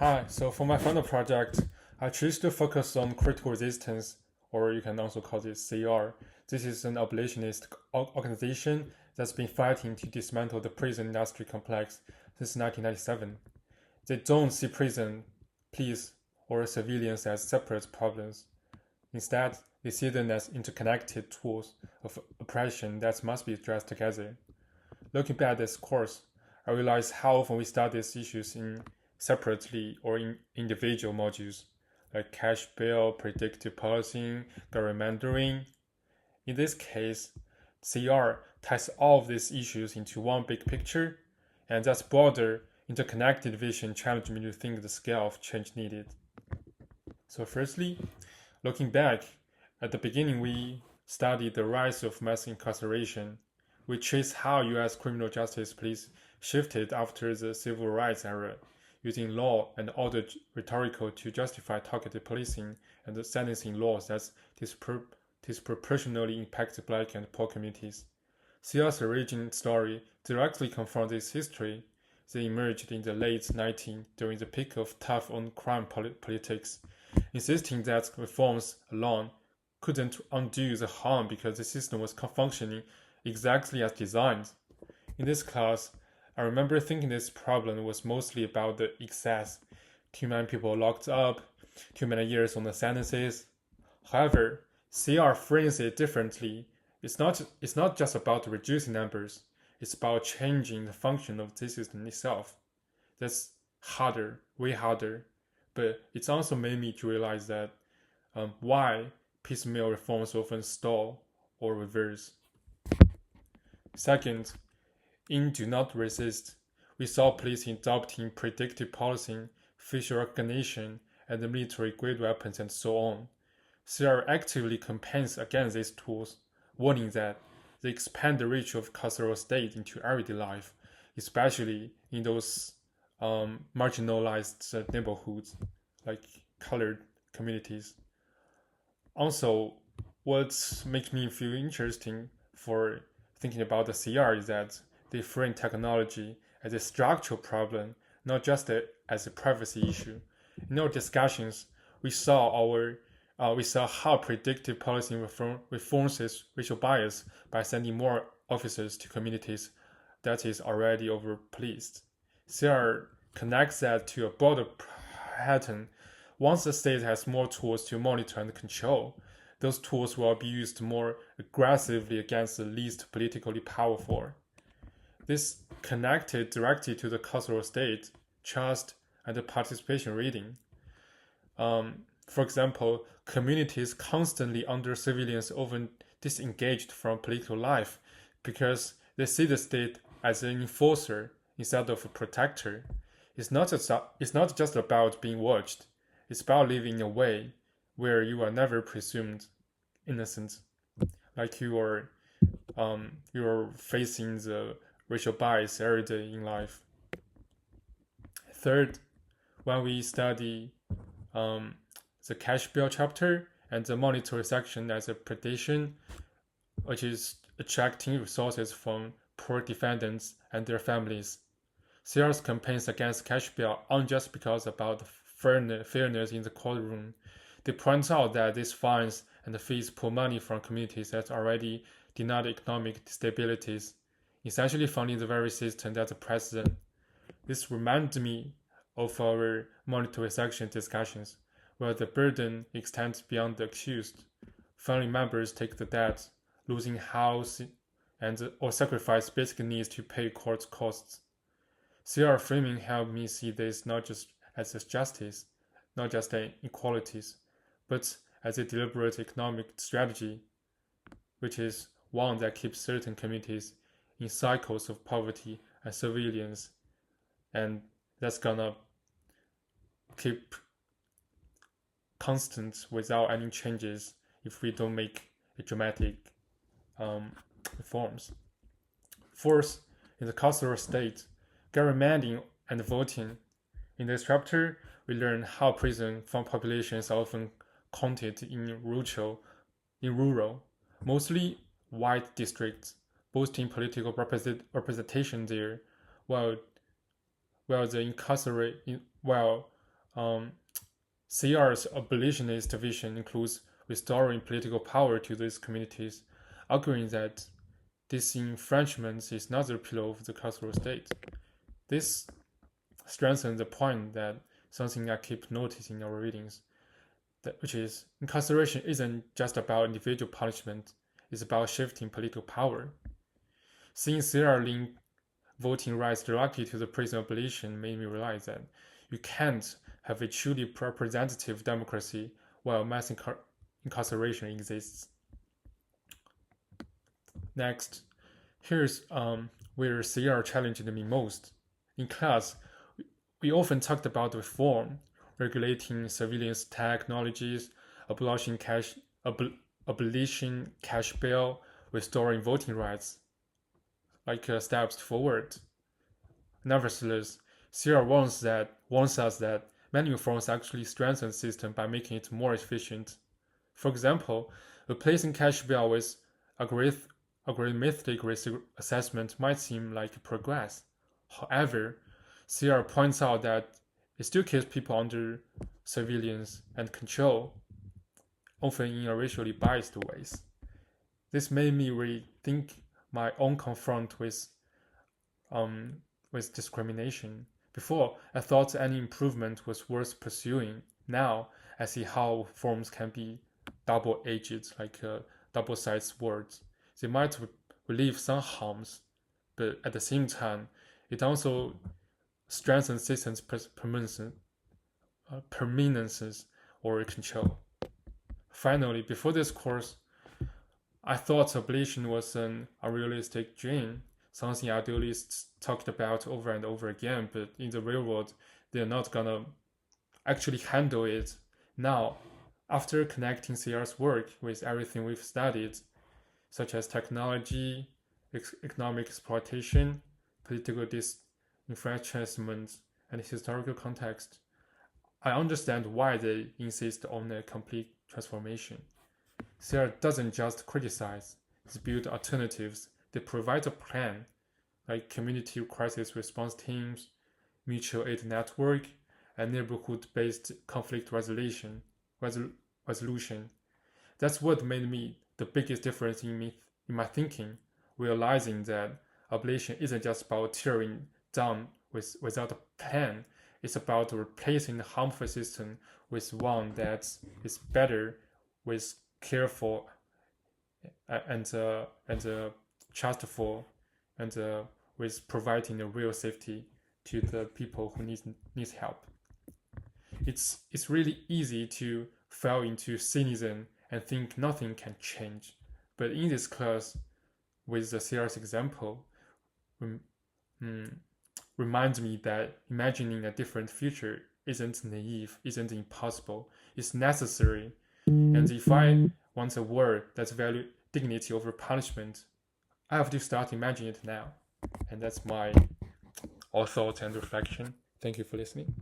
Hi, so for my final project, I choose to focus on critical resistance, or you can also call it CR. This is an abolitionist organization that's been fighting to dismantle the prison industry complex since 1997. They don't see prison, police, or civilians as separate problems. Instead, they see them as interconnected tools of oppression that must be addressed together. Looking back at this course, I realized how often we study these issues in separately or in individual modules, like cash bail, predictive policing, gerrymandering. In this case, CR ties all of these issues into one big picture, and that broader, interconnected vision challenged me to think the scale of change needed. So, firstly, looking back, at the beginning we studied the rise of mass incarceration. We traced how US criminal justice police shifted after the civil rights era, using law and order rhetoric to justify targeted policing and sentencing laws that disproportionately impact black and poor communities. CR's origin story directly confronts this history. They emerged in the late 19th during the peak of tough on crime politics, insisting that reforms alone couldn't undo the harm because the system was functioning exactly as designed. In this class, I remember thinking this problem was mostly about the excess. Too many people locked up, too many years on the sentences. However, CR frames it differently. It's not just about reducing numbers, it's about changing the function of the system itself. That's harder, way harder. But it's also made me to realize that why piecemeal reforms often stall or reverse. Second, in Do Not Resist, we saw police adopting predictive policing, facial recognition, and military grade weapons and so on. CR actively campaigns against these tools, warning that they expand the reach of carceral state into everyday life, especially in those marginalized neighborhoods like colored communities. Also, what makes me feel interesting for thinking about the CR is that they frame technology as a structural problem, not just as a privacy issue. In our discussions, we saw we saw how predictive policy reforms its racial bias by sending more officers to communities that is already overpoliced. CR connects that to a broader pattern. Once the state has more tools to monitor and control, those tools will be used more aggressively against the least politically powerful. This connected directly to the cultural state, trust, and participation reading. For example, communities constantly under surveillance often disengaged from political life because they see the state as an enforcer instead of a protector. It's not just about being watched, it's about living in a way where you are never presumed innocent, like you are facing the racial bias every day in life. Third, when we study the cash bill chapter and the monetary section as a predation, which is attracting resources from poor defendants and their families. CR's campaigns against cash bail aren't just because about fairness in the courtroom. They point out that these fines and fees pull money from communities that already denied economic stabilities, essentially funding the very system that oppresses them. This reminds me of our monetary section discussions, where the burden extends beyond the accused. Family members take the debt, losing house and or sacrifice basic needs to pay court costs. CR framing helped me see this not just as a justice, not just an equalities, but as a deliberate economic strategy, which is one that keeps certain communities in cycles of poverty and surveillance, and that's gonna keep constant without any changes if we don't make a dramatic reforms. Fourth, in the carceral state, gerrymandering and voting. In this chapter, we learn how prison farm populations are often counted in rural, mostly white districts, boosting political representation there, while while the incarcerate while Um, CR's abolitionist vision includes restoring political power to these communities, arguing that disenfranchisement is not the pillar of the cultural state. This strengthens the point that something I keep noticing in our readings, which is incarceration isn't just about individual punishment, it's about shifting political power. Seeing Sierra link voting rights directly to the prison abolition made me realize that you can't have a truly representative democracy while mass incarceration exists. Next, here's where Sierra challenged me most. In class, we often talked about reform, regulating surveillance technologies, abolishing cash bail, restoring voting rights, like steps forward. Nevertheless, Sierra warns us that many reforms actually strengthen the system by making it more efficient. For example, replacing cash bail with algorithmic risk assessment might seem like progress. However, Sierra points out that it still keeps people under surveillance and control, often in a racially biased ways. This made me rethink my own confront with discrimination. Before, I thought any improvement was worth pursuing. Now, I see how forms can be double-edged, like double-sided swords. They might relieve some harms, but at the same time, it also strengthens systems' permanence or control. Finally, before this course, I thought abolition was an unrealistic dream, something idealists talked about over and over again, but in the real world, they're not gonna actually handle it. Now, after connecting Sierra's work with everything we've studied, such as technology, economic exploitation, political disenfranchisement, and historical context, I understand why they insist on a complete transformation. Sierra doesn't just criticize, they build alternatives. They provide a plan, like community crisis response teams, mutual aid network, and neighborhood-based conflict resolution. That's what made me the biggest difference in my thinking, realizing that abolition isn't just about tearing down without a plan. It's about replacing the harmful system with one that is better, with careful and trustful, and with providing a real safety to the people who needs help. It's really easy to fall into cynicism and think nothing can change. But in this class, with the Sierra's example, mm, reminds me that imagining a different future isn't naive, isn't impossible, it's necessary. And if I want a world that values dignity over punishment, I have to start imagining it now. And that's my all thoughts and reflection. Thank you for listening.